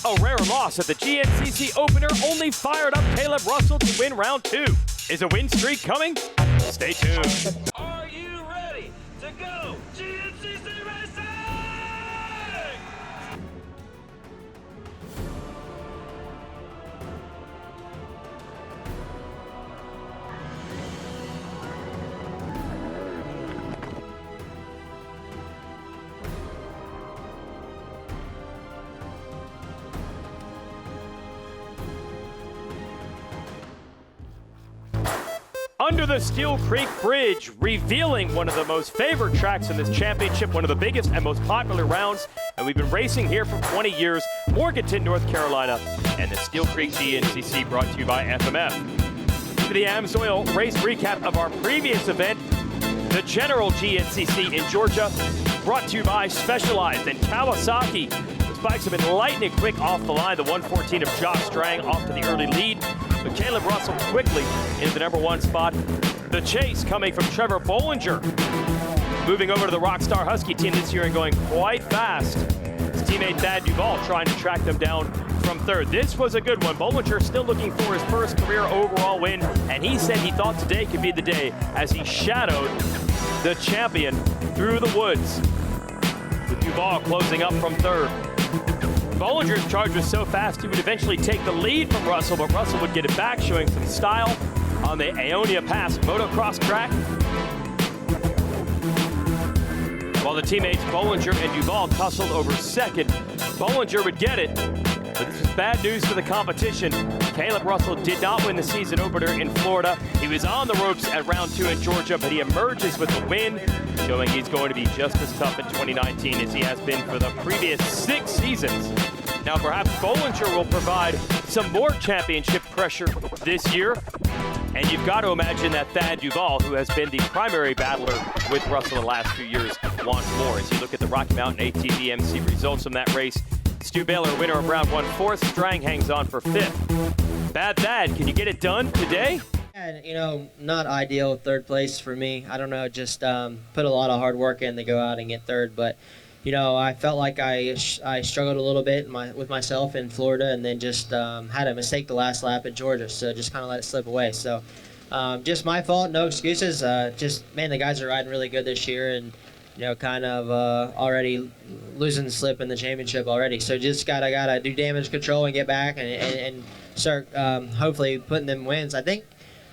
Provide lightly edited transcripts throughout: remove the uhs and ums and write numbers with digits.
A rare loss at the GNCC opener only fired up Caleb Russell to win round 2. Is a win streak coming? Stay tuned. Are you ready to go GNCC Racing? Under the Steele Creek Bridge, revealing one of the most favored tracks in this championship, one of the biggest and most popular rounds, and we've been racing here for 20 years, Morganton, North Carolina, and the Steele Creek GNCC brought to you by FMF. For the AMSOIL race recap of our previous event, the General GNCC in Georgia, brought to you by Specialized and Kawasaki. The bikes have been lightning quick off the line. The 114 of Josh Strang off to the early lead, but Caleb Russell quickly into the #1 spot. The chase coming from Trevor Bollinger. Moving over to the Rockstar Husky team this year and going quite fast. His teammate Thad Duvall trying to track them down from third. This was a good one. Bollinger still looking for his first career overall win, and he said he thought today could be the day as he shadowed the champion through the woods, with Duvall closing up from third. Bollinger's charge was so fast he would eventually take the lead from Russell, but Russell would get it back, showing some style on the Aonia Pass motocross track. While the teammates Bollinger and Duvall tussled over second, Bollinger would get it, but this is bad news for the competition. Caleb Russell did not win the season opener in Florida. He was on the ropes at round 2 in Georgia, but he emerges with the win, showing he's going to be just as tough in 2019 as he has been for the previous 6 seasons. Now perhaps Bollinger will provide some more championship pressure this year, and you've got to imagine that Thad Duvall, who has been the primary battler with Russell the last few years, wants more. As you look at the Rocky Mountain ATV MC results from that race, Stu Baylor, winner of round 1, 4th. Strang hangs on for 5th. Bad Thad, can you get it done today? Yeah, you know, not ideal 3rd place for me. I don't know, just put a lot of hard work in to go out and get 3rd, but you know, I felt like I struggled a little bit with myself in Florida, and then just had a mistake the last lap at Georgia, so just kind of let it slip away. So just my fault, no excuses. Just, man, the guys are riding really good this year, and you know, kind of already losing the slip in the championship already. So just gotta do damage control and get back and start hopefully putting them wins. I think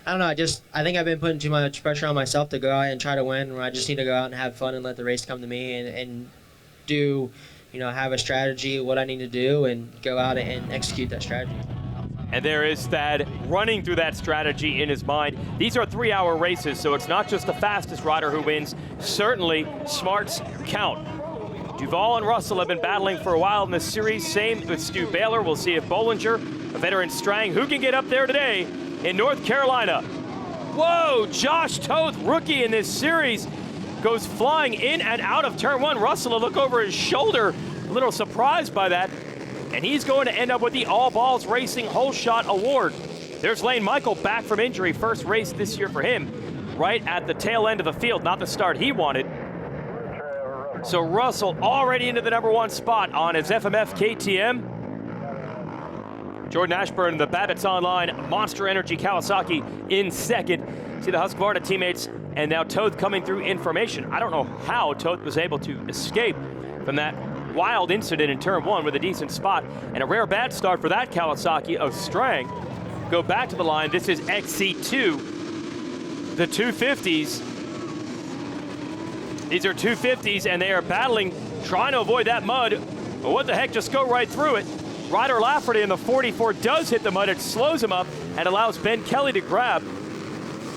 I've been putting too much pressure on myself to go out and try to win, where I just need to go out and have fun and let the race come to me and do, you know, have a strategy, what I need to do, and go out and execute that strategy. And there is Thad running through that strategy in his mind. These are 3-hour races, so it's not just the fastest rider who wins. Certainly, smarts count. Duvall and Russell have been battling for a while in this series. Same with Stu Baylor. We'll see if Bollinger, a veteran Strang, who can get up there today in North Carolina. Whoa, Josh Toth, rookie in this series, goes flying in and out of turn 1. Russell will look over his shoulder, a little surprised by that. And he's going to end up with the All Balls Racing Whole Shot Award. There's Lane Michael back from injury. First race this year for him, right at the tail end of the field, not the start he wanted. So Russell already into the #1 spot on his FMF KTM. Jordan Ashburn, the Babbitt's Online Monster Energy Kawasaki in second. See the Husqvarna teammates, and now Toth coming through information. I don't know how Toth was able to escape from that wild incident in turn 1 with a decent spot, and a rare bad start for that Kawasaki of Strang. Go back to the line. This is XC2, the 250s. These are 250s, and they are battling, trying to avoid that mud. But what the heck, just go right through it. Ryder Lafferty in the 44 does hit the mud. It slows him up and allows Ben Kelly to grab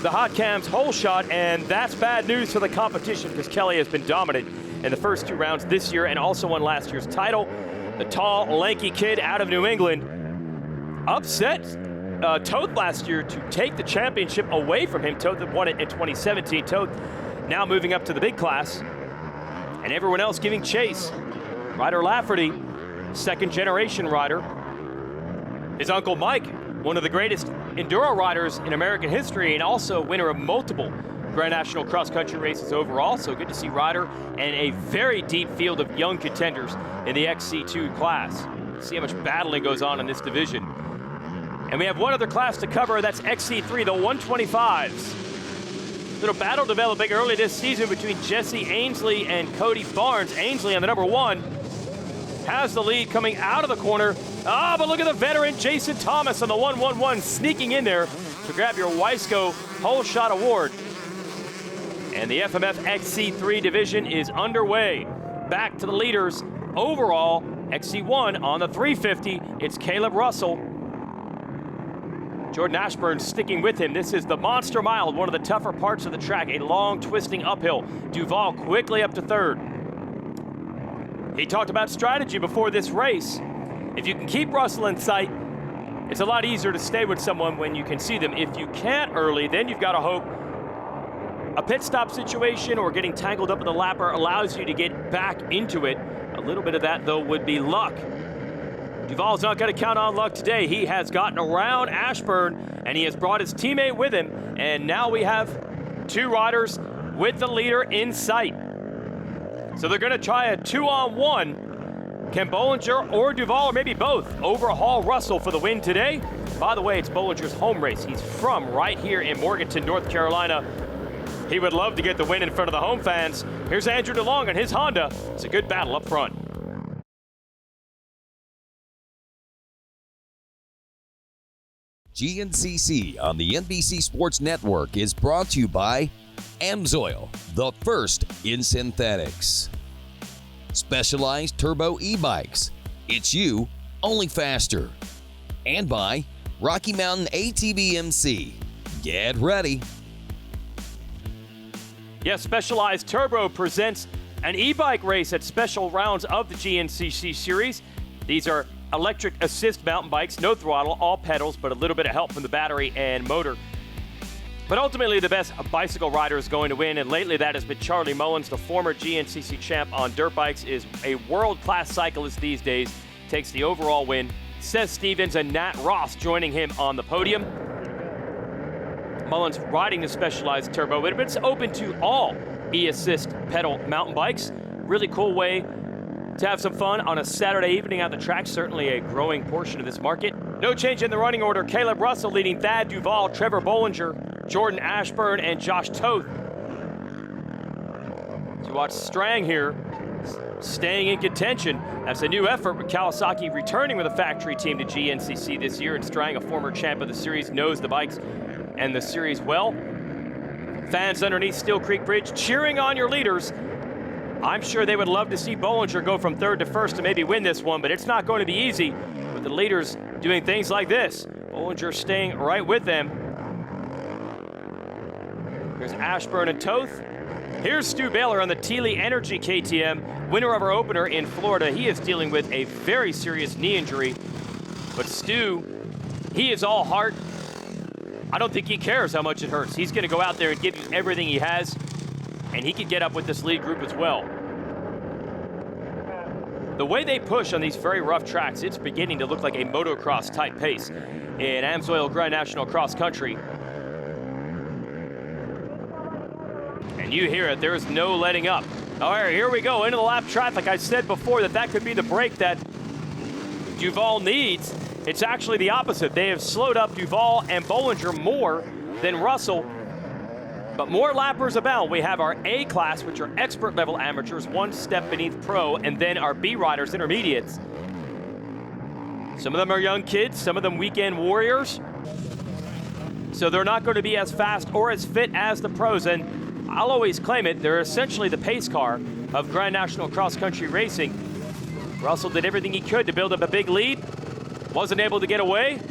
the Hot Cams Whole Shot, and that's bad news for the competition because Kelly has been dominant in the first 2 rounds this year and also won last year's title. The tall, lanky kid out of New England upset Toth last year to take the championship away from him. Toth won it in 2017. Toth now moving up to the big class, and everyone else giving chase. Ryder Lafferty, 2nd generation rider. His uncle Mike, one of the greatest enduro riders in American history, and also winner of multiple Grand National cross country races overall. So good to see Ryder and a very deep field of young contenders in the XC2 class. See how much battling goes on in this division. And we have one other class to cover, that's XC3, the 125s. Little battle developing early this season between Jesse Ainsley and Cody Barnes. Ainsley on the number 1 has the lead coming out of the corner. But look at the veteran Jason Thomas on the 111 sneaking in there to grab your Wiseco Whole Shot Award. And the FMF XC3 division is underway. Back to the leaders overall, XC1 on the 350, it's Caleb Russell. Jordan Ashburn sticking with him. This is the Monster Mile, one of the tougher parts of the track, a long twisting uphill. Duval quickly up to 3rd. He talked about strategy before this race. If you can keep Russell in sight, it's a lot easier to stay with someone when you can see them. If you can't early, then you've got to hope a pit stop situation or getting tangled up with a lapper allows you to get back into it. A little bit of that, though, would be luck. Duval's not going to count on luck today. He has gotten around Ashburn, and he has brought his teammate with him. And now we have 2 riders with the leader in sight. So they're going to try a 2-on-1. Can Bollinger or Duval, or maybe both, overhaul Russell for the win today? By the way, it's Bollinger's home race. He's from right here in Morganton, North Carolina. He would love to get the win in front of the home fans. Here's Andrew DeLong on his Honda. It's a good battle up front. GNCC on the NBC Sports Network is brought to you by AMSOIL, the first in synthetics. Specialized Turbo e-bikes. It's you, only faster. And by Rocky Mountain ATV MC. Get ready. Yes, Specialized Turbo presents an e-bike race at special rounds of the GNCC series. These are electric assist mountain bikes, no throttle, all pedals, but a little bit of help from the battery and motor. But ultimately, the best bicycle rider is going to win, and lately that has been Charlie Mullins, the former GNCC champ on dirt bikes, is a world-class cyclist these days, takes the overall win. Seth Stevens and Nat Ross joining him on the podium. Mullins riding the Specialized Turbo, but it's open to all e-assist pedal mountain bikes. Really cool way to have some fun on a Saturday evening on the track, certainly a growing portion of this market. No change in the running order. Caleb Russell leading Thad Duval, Trevor Bollinger, Jordan Ashburn, and Josh Toth. To watch Strang here, staying in contention. That's a new effort with Kawasaki returning with a factory team to GNCC this year, and Strang, a former champ of the series, knows the bikes and the series well. Fans underneath Steele Creek Bridge cheering on your leaders. I'm sure they would love to see Bollinger go from 3rd to 1st to maybe win this one, but it's not going to be easy with the leaders doing things like this. Bollinger staying right with them. Here's Ashburn and Toth. Here's Stu Baylor on the Teely Energy KTM, winner of our opener in Florida. He is dealing with a very serious knee injury, but Stu, he is all heart. I don't think he cares how much it hurts. He's going to go out there and give you everything he has, and he could get up with this lead group as well. The way they push on these very rough tracks, it's beginning to look like a motocross type pace in AMSOIL Grand National Cross Country. And you hear it, there is no letting up. All right, here we go into the lap traffic. I said before that could be the break that Duval needs. It's actually the opposite. They have slowed up Duval and Bollinger more than Russell. But more lappers abound. We have our A class, which are expert level amateurs, one step beneath pro, and then our B riders, intermediates. Some of them are young kids, some of them weekend warriors. So they're not going to be as fast or as fit as the pros. And I'll always claim it, they're essentially the pace car of Grand National Cross Country racing. Russell did everything he could to build up a big lead. Wasn't able to get away.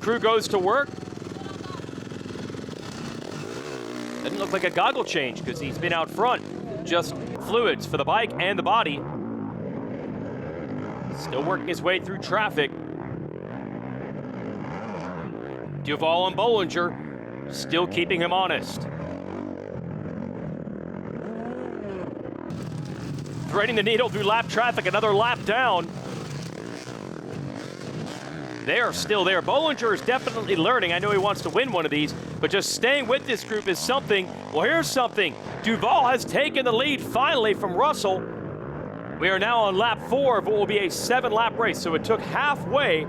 Crew goes to work. Doesn't look like a goggle change because he's been out front. Just fluids for the bike and the body. Still working his way through traffic. Duval and Bollinger still keeping him honest. Threading the needle through lap traffic, another lap down. They are still there. Bollinger is definitely learning. I know he wants to win one of these, but just staying with this group is something. Well, here's something. Duval has taken the lead finally from Russell. We are now on lap 4 of what will be a 7-lap race, so it took halfway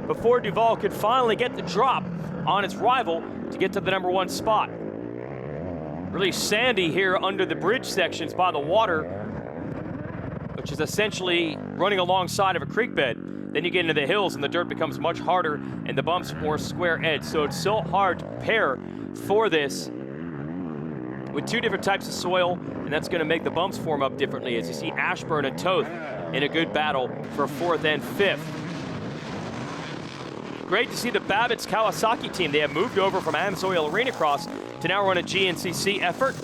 before Duval could finally get the drop on its rival to get to the number 1 spot. Really sandy here under the bridge sections by the water, which is essentially running alongside of a creek bed. Then you get into the hills and the dirt becomes much harder and the bumps more square edge. So it's so hard to prepare for this with 2 different types of soil, and that's going to make the bumps form up differently as you see Ashburn and Toth in a good battle for 4th and 5th. Great to see the Babbitt's Kawasaki team. They have moved over from Amsoil Arena Cross to now run a GNCC effort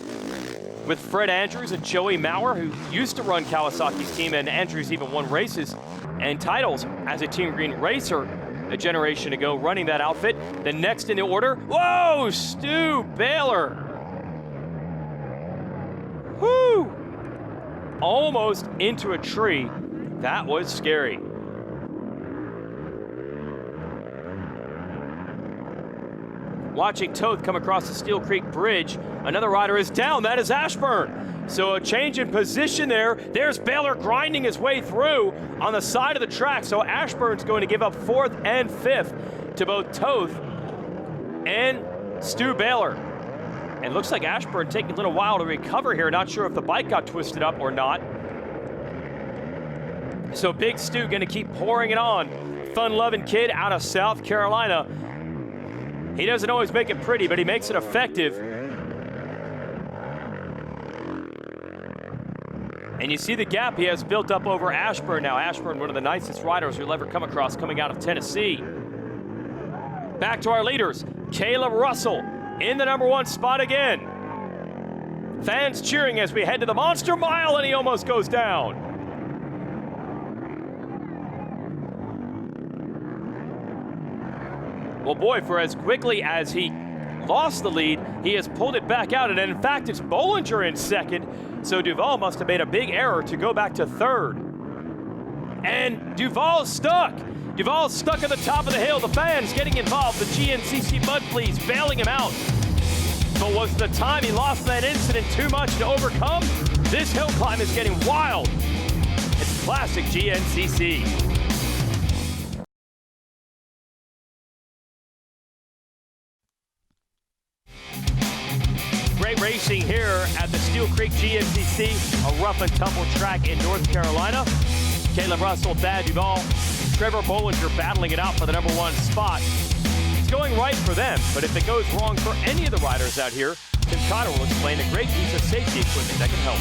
with Fred Andrews and Joey Maurer, who used to run Kawasaki's team, and Andrews even won races and titles as a Team Green racer a generation ago, running that outfit. The next in the order, whoa, Stu Baylor. Whoo! Almost into a tree. That was scary. Watching Toth come across the Steele Creek Bridge. Another rider is down. That is Ashburn. So a change in position there. There's Baylor grinding his way through on the side of the track. So Ashburn's going to give up 4th and 5th to both Toth and Stu Baylor. And looks like Ashburn taking a little while to recover here. Not sure if the bike got twisted up or not. So Big Stu going to keep pouring it on. Fun-loving kid out of South Carolina. He doesn't always make it pretty, but he makes it effective. And you see the gap he has built up over Ashburn now. Ashburn, one of the nicest riders you'll ever come across coming out of Tennessee. Back to our leaders. Caleb Russell in the number 1 spot again. Fans cheering as we head to the Monster Mile, and he almost goes down. Well, boy, for as quickly as he lost the lead, he has pulled it back out. And in fact, it's Bollinger in 2nd. So Duval must have made a big error to go back to 3rd. And Duval's stuck. Duval's stuck at the top of the hill. The fans getting involved. The GNCC mud fleas bailing him out. But was the time he lost that incident too much to overcome? This hill climb is getting wild. It's classic GNCC. Great racing here at the Steele Creek GNCC, a rough and tumble track in North Carolina. Caleb Russell, Thad Duval, Trevor Bollinger battling it out for the number 1 spot. It's going right for them, but if it goes wrong for any of the riders out here, Tim Cotter will explain a great piece of safety equipment that can help.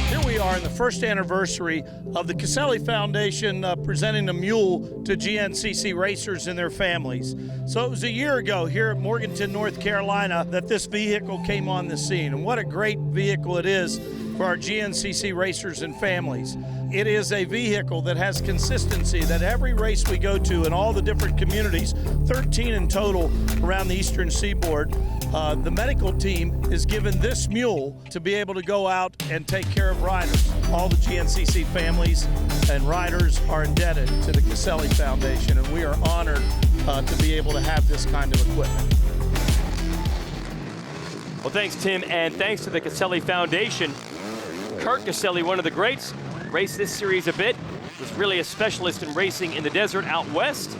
Here we are in the first anniversary of the Caselli Foundation presenting a mule to GNCC racers and their families. So it was a year ago here at Morganton, North Carolina, that this vehicle came on the scene. And what a great vehicle it is for our GNCC racers and families. It is a vehicle that has consistency, that every race we go to in all the different communities, 13 in total around the eastern seaboard, the medical team is given this mule to be able to go out and take care of riders. All the GNCC families and riders are indebted to the Caselli Foundation, and we are honored to be able to have this kind of equipment. Well, thanks, Tim, and thanks to the Caselli Foundation. Kurt Caselli, one of the greats, raced this series a bit, was really a specialist in racing in the desert out west,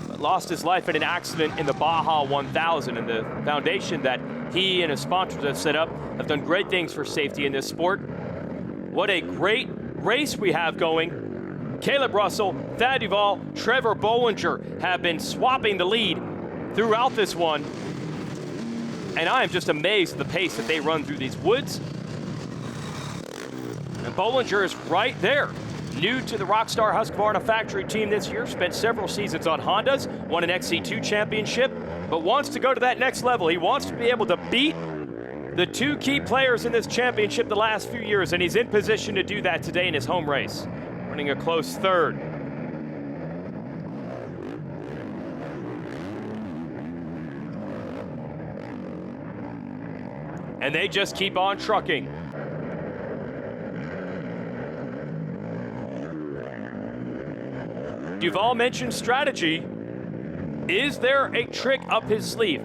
but lost his life in an accident in the Baja 1000. And the foundation that he and his sponsors have set up have done great things for safety in this sport. What a great race we have going. Caleb Russell, Thad Duval, Trevor Bollinger have been swapping the lead throughout this one. And I am just amazed at the pace that they run through these woods. And Bollinger is right there. New to the Rockstar Husqvarna factory team this year, spent several seasons on Hondas, won an XC2 championship, but wants to go to that next level. He wants to be able to beat the 2 key players in this championship the last few years, and he's in position to do that today in his home race, running a close 3rd. And they just keep on trucking. Duval mentioned strategy. Is there a trick up his sleeve?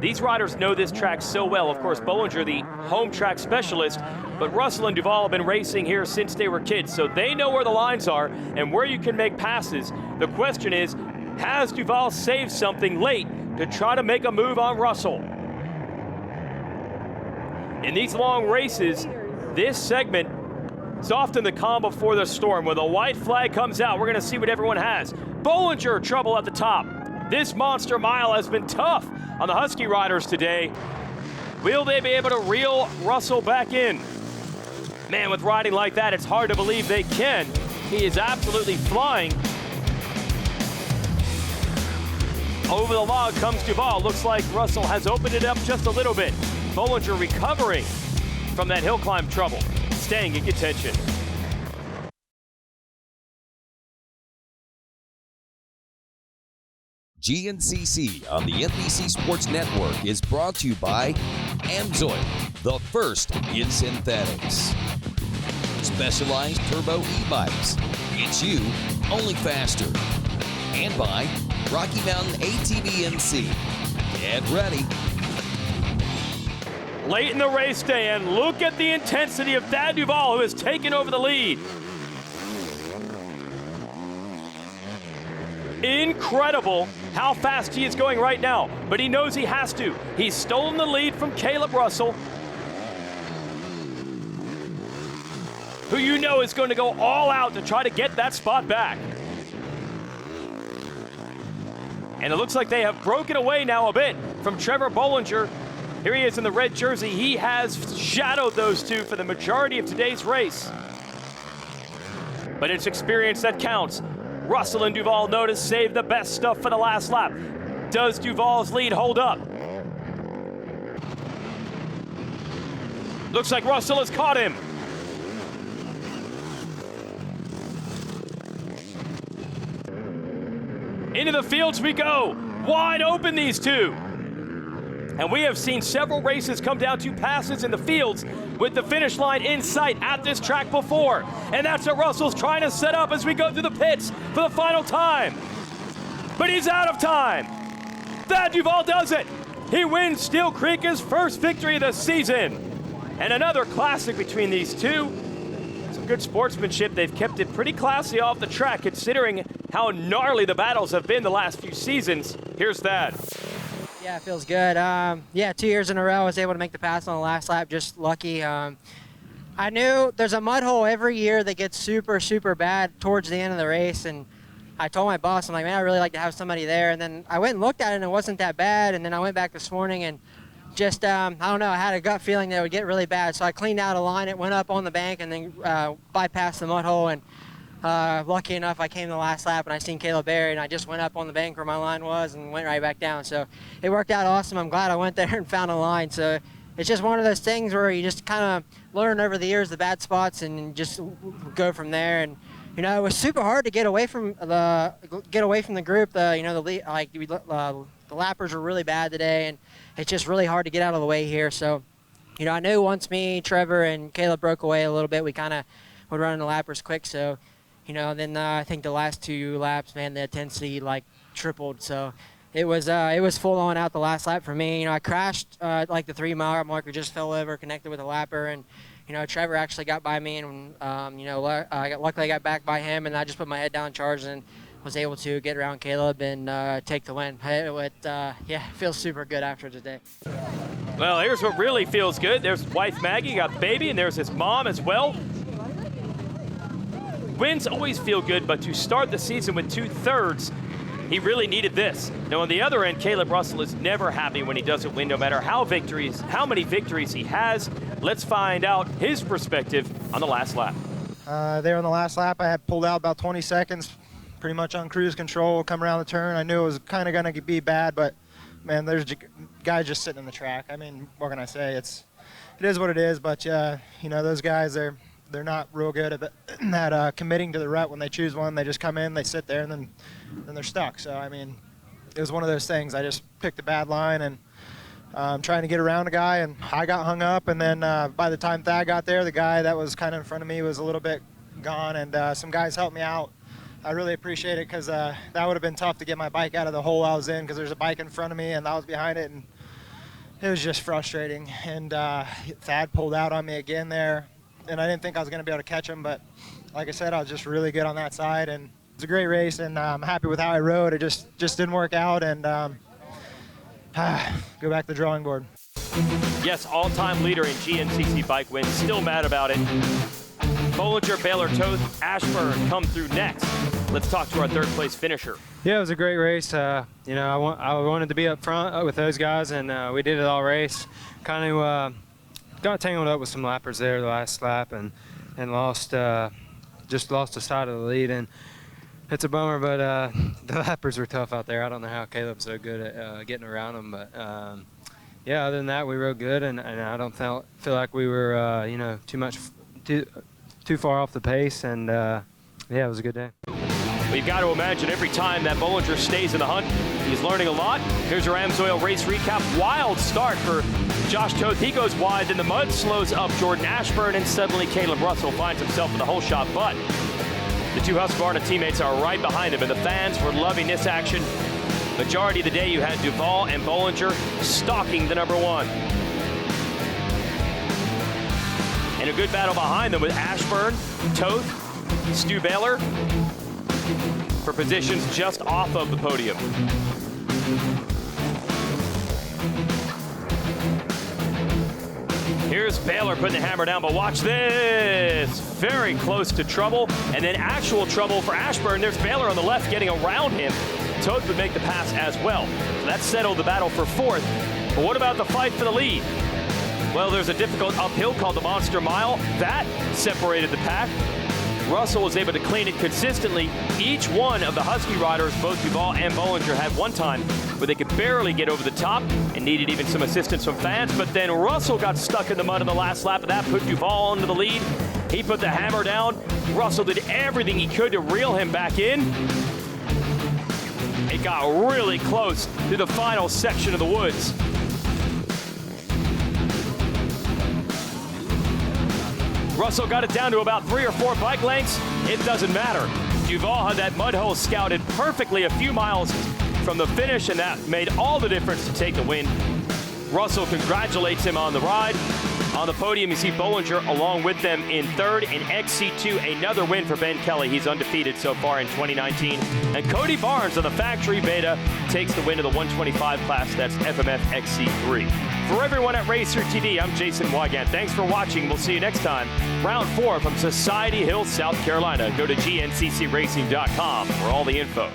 These riders know this track so well. Of course, Bollinger, the home track specialist, but Russell and Duvall have been racing here since they were kids, so they know where the lines are and where you can make passes. The question is, has Duvall saved something late to try to make a move on Russell? In these long races, this segment is often the calm before the storm. When the white flag comes out, we're going to see what everyone has. Bollinger, trouble at the top. This monster mile has been tough on the Husky riders today. Will they be able to reel Russell back in? Man, with riding like that, it's hard to believe they can. He is absolutely flying. Over the log comes Duvall. Looks like Russell has opened it up just a little bit. Bollinger recovering from that hill climb trouble, staying in contention. GNCC on the NBC Sports Network is brought to you by Amsoil, the first in synthetics. Specialized turbo e-bikes. It's you, only faster. And by Rocky Mountain ATV&C. Get ready. Late in the race, Dan, look at the intensity of Thad Duvall, who has taken over the lead. Incredible how fast he is going right now, but he knows he has to. He's stolen the lead from Caleb Russell, who you know is going to go all out to try to get that spot back. And it looks like they have broken away now a bit from Trevor Bollinger. Here he is in the red jersey. He has shadowed those two for the majority of today's race. But it's experience that counts. Russell and Duvall know to save the best stuff for the last lap. Does Duvall's lead hold up? Looks like Russell has caught him. Into the fields we go. Wide open, these two. And we have seen several races come down to passes in the fields with the finish line in sight at this track before. And that's what Russell's trying to set up as we go through the pits for the final time. But he's out of time. Thad Duvall does it. He wins Steele Creek his first victory of the season. And another classic between these two. Some good sportsmanship. They've kept it pretty classy off the track considering how gnarly the battles have been the last few seasons. Here's Thad. Yeah, it feels good. Yeah, 2 years in a row I was able to make the pass on the last lap, just lucky. I knew there's a mud hole every year that gets super, super bad towards the end of the race, and I told my boss, I'm like, man, I'd really like to have somebody there. And then I went and looked at it, and it wasn't that bad, and then I went back this morning, and just, I don't know, I had a gut feeling that it would get really bad, so I cleaned out a line, it went up on the bank, and then bypassed the mud hole, and lucky enough, I came to the last lap and I seen Caleb Berry, and I just went up on the bank where my line was and went right back down. So it worked out awesome. I'm glad I went there and found a line. So it's just one of those things where you just kind of learn over the years the bad spots and just go from there. And you know, it was super hard to get away from the group. The lappers were really bad today, and it's just really hard to get out of the way here. So you know, I knew once me, Trevor, and Caleb broke away a little bit, we kind of would run the lappers quick. So you know, then I think the last 2 laps, man, the intensity like tripled. So it was full on out the last lap for me. You know, I crashed like the 3 mile marker, just fell over, connected with a lapper, and you know, Trevor actually got by me, and you know, luckily I got back by him, and I just put my head down, charged, and was able to get around Caleb and take the win. Yeah, it feels super good after today. Well, here's what really feels good. There's wife Maggie, got the baby, and there's his mom as well. Wins always feel good, but to start the season with 2/3, he really needed this. Now, on the other end, Caleb Russell is never happy when he doesn't win, no matter how many victories he has. Let's find out his perspective on the last lap. There on the last lap, I had pulled out about 20 seconds, pretty much on cruise control, come around the turn. I knew it was kind of going to be bad, but, man, there's a guy just sitting in the track. I mean, what can I say? It is what it is, but, you know, those guys, they're not real good at committing to the rut. When they choose one, they just come in, they sit there, and then they're stuck. So, I mean, it was one of those things. I just picked a bad line and trying to get around a guy, and I got hung up. And then by the time Thad got there, the guy that was kind of in front of me was a little bit gone, and some guys helped me out. I really appreciate it because that would have been tough to get my bike out of the hole I was in because there's a bike in front of me and I was behind it. And it was just frustrating. And Thad pulled out on me again there, and I didn't think I was going to be able to catch him. But like I said, I was just really good on that side, and it was a great race, and I'm happy with how I rode. It just didn't work out, and go back to the drawing board. Yes, all-time leader in GNCC bike wins. Still mad about it. Bollinger, Baylor, Toth, Ashburn come through next. Let's talk to our third-place finisher. Yeah, it was a great race. I wanted to be up front with those guys, and we did it all race. Kind of got tangled up with some lappers there the last lap, and just lost the side of the lead. And it's a bummer, but the lappers were tough out there. I don't know how Caleb's so good at getting around them, but yeah, other than that, we rode good, and I don't feel like we were too far off the pace, and yeah, it was a good day. Well, you've got to imagine every time that Bollinger stays in the hunt, he's learning a lot. Here's your AMSOIL race recap. Wild start for Josh Toth. He goes wide, then the mud slows up Jordan Ashburn, and suddenly Caleb Russell finds himself in the whole shot. But the two Husqvarna teammates are right behind him, and the fans were loving this action. Majority of the day, you had Duvall and Bollinger stalking the number one. And a good battle behind them with Ashburn, Toth, Stu Baylor for positions just off of the podium. Here's Baylor putting the hammer down, but watch this. Very close to trouble, and then actual trouble for Ashburn. There's Baylor on the left getting around him. Toth would make the pass as well. So that settled the battle for fourth. But what about the fight for the lead? Well, there's a difficult uphill called the Monster Mile. That separated the pack. Russell was able to clean it consistently. Each one of the Husky riders, both Duvall and Bollinger, had one time where they could barely get over the top and needed even some assistance from fans. But then Russell got stuck in the mud in the last lap, and that put Duvall into the lead. He put the hammer down. Russell did everything he could to reel him back in. It got really close to the final section of the woods. Russell got it down to about 3 or 4 bike lengths. It doesn't matter. Duvall had that mud hole scouted perfectly a few miles from the finish, and that made all the difference to take the win. Russell congratulates him on the ride. On the podium, you see Bollinger along with them in third. In XC2, another win for Ben Kelly. He's undefeated so far in 2019. And Cody Barnes on the factory beta takes the win of the 125 class. That's FMF XC3. For everyone at Racer TV, I'm Jason Wygant. Thanks for watching. We'll see you next time. Round 4 from Society Hill, South Carolina. Go to GNCCRacing.com for all the info.